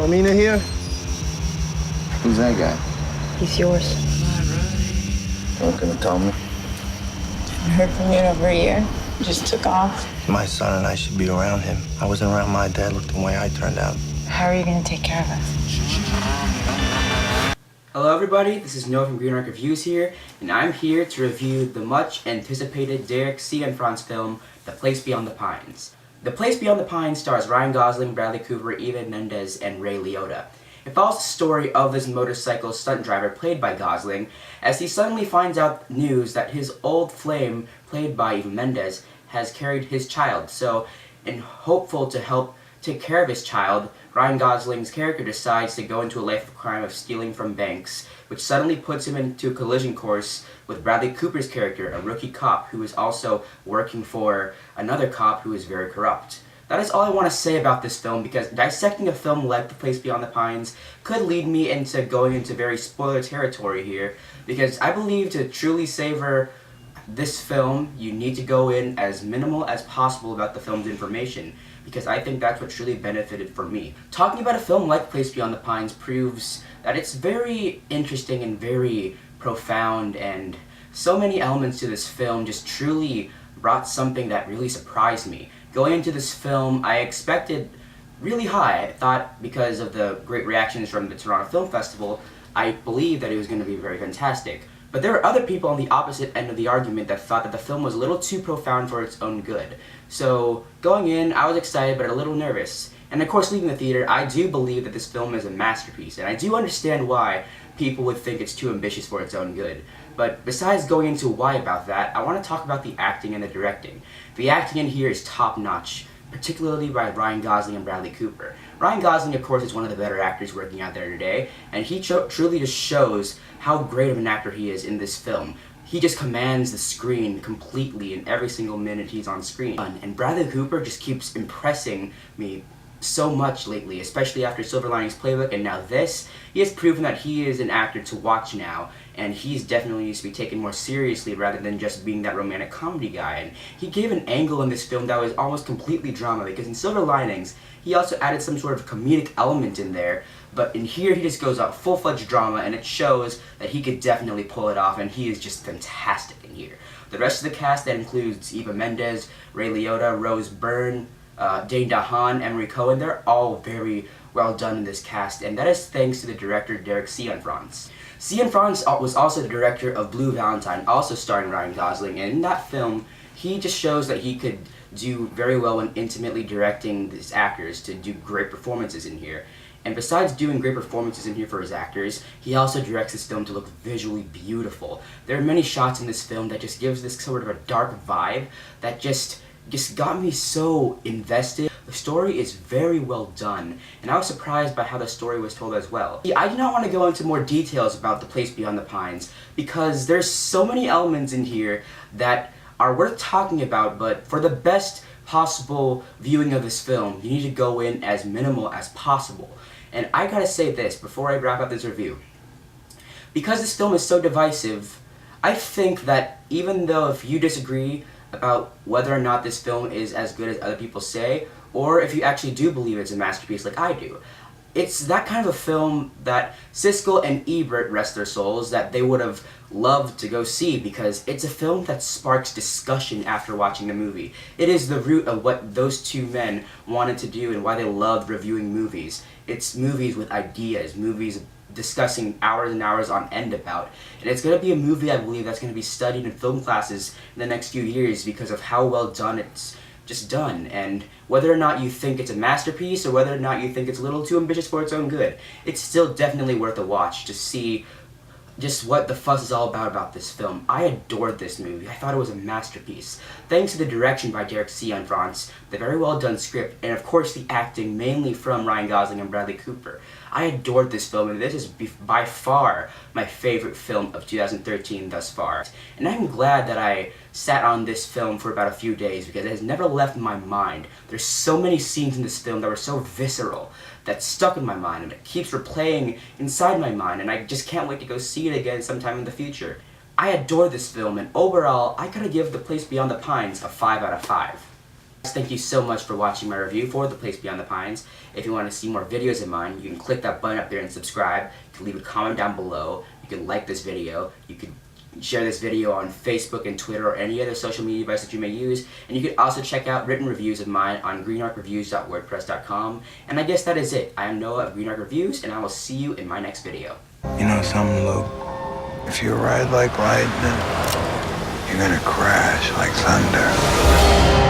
Romina here? Who's that guy? He's yours. What can you tell me? I heard from you in over a year. You just took off. My son and I should be around him. I wasn't around my dad. Look the way I turned out. How are you going to take care of us? Hello everybody, this is Noah from Green Arc Reviews here, and I'm here to review the much anticipated Derek Cianfrance film, The Place Beyond the Pines. The Place Beyond the Pines stars Ryan Gosling, Bradley Cooper, Eva Mendes, and Ray Liotta. It follows the story of this motorcycle stunt driver played by Gosling as he suddenly finds out news that his old flame, played by Eva Mendes, has carried his child. So, in hopeful to help take care of his child, Ryan Gosling's character decides to go into a life of crime of stealing from banks, which suddenly puts him into a collision course with Bradley Cooper's character, a rookie cop who is also working for another cop who is very corrupt. That is all I want to say about this film, because dissecting a film like The Place Beyond the Pines could lead me into going into very spoiler territory here, because I believe to truly savor this film, you need to go in as minimal as possible about the film's information, because I think that's what truly benefited for me. Talking about a film like Place Beyond the Pines proves that it's very interesting and very profound, and so many elements to this film just truly brought something that really surprised me. Going into this film, I expected really high. I thought, because of the great reactions from the Toronto Film Festival, I believed that it was going to be very fantastic. But there were other people on the opposite end of the argument that thought that the film was a little too profound for its own good. So, going in, I was excited but a little nervous. And of course, leaving the theater, I do believe that this film is a masterpiece, and I do understand why people would think it's too ambitious for its own good. But besides going into why about that, I want to talk about the acting and the directing. The acting in here is top-notch, particularly by Ryan Gosling and Bradley Cooper. Ryan Gosling, of course, is one of the better actors working out there today, and he truly just shows how great of an actor he is in this film. He just commands the screen completely in every single minute he's on screen. And Bradley Cooper just keeps impressing me so much lately, especially after Silver Linings Playbook and now this. He has proven that he is an actor to watch now, and he's definitely needs to be taken more seriously rather than just being that romantic comedy guy. And he gave an angle in this film that was almost completely drama, because in Silver Linings, he also added some sort of comedic element in there, but in here he just goes out full-fledged drama, and it shows that he could definitely pull it off, and he is just fantastic in here. The rest of the cast, that includes Eva Mendes, Ray Liotta, Rose Byrne, Dane DeHaan, Emery Cohen, they're all very well done in this cast, and that is thanks to the director Derek Cianfrance. Cianfrance was also the director of Blue Valentine, also starring Ryan Gosling, and in that film, he just shows that he could do very well when intimately directing these actors to do great performances in here. And besides doing great performances in here for his actors, he also directs this film to look visually beautiful. There are many shots in this film that just gives this sort of a dark vibe that just got me so invested. The story is very well done, and I was surprised by how the story was told as well. I do not want to go into more details about The Place Beyond the Pines, because there's so many elements in here that are worth talking about, but for the best possible viewing of this film, you need to go in as minimal as possible. And I gotta say this before I wrap up this review. Because this film is so divisive, I think that even though if you disagree about whether or not this film is as good as other people say, or if you actually do believe it's a masterpiece like I do, it's that kind of a film that Siskel and Ebert, rest their souls, that they would have loved to go see, because it's a film that sparks discussion after watching the movie. It is the root of what those two men wanted to do and why they loved reviewing movies. It's movies with ideas, movies discussing hours and hours on end about. And it's going to be a movie, I believe, that's going to be studied in film classes in the next few years because of how well done it's just done. And whether or not you think it's a masterpiece or whether or not you think it's a little too ambitious for its own good, it's still definitely worth a watch to see just what the fuss is all about this film. I adored this movie. I thought it was a masterpiece. Thanks to the direction by Derek Cianfrance, the very well done script, and of course the acting mainly from Ryan Gosling and Bradley Cooper. I adored this film, and this is by far my favorite film of 2013 thus far. And I'm glad that I sat on this film for about a few days, because it has never left my mind. There's so many scenes in this film that were so visceral, that stuck in my mind, and it keeps replaying inside my mind, and I just can't wait to go see it again sometime in the future. I adore this film, and overall, I gotta give The Place Beyond the Pines a 5 out of 5. Thank you so much for watching my review for The Place Beyond the Pines. If you want to see more videos of mine, you can click that button up there and subscribe. You can leave a comment down below. You can like this video. You can share this video on Facebook and Twitter or any other social media device that you may use. And you can also check out written reviews of mine on greenarcreviews.wordpress.com. And I guess that is it. I am Noah of Green Arc Reviews, and I will see you in my next video. You know something, Luke? If you ride like lightning, you're gonna crash like thunder.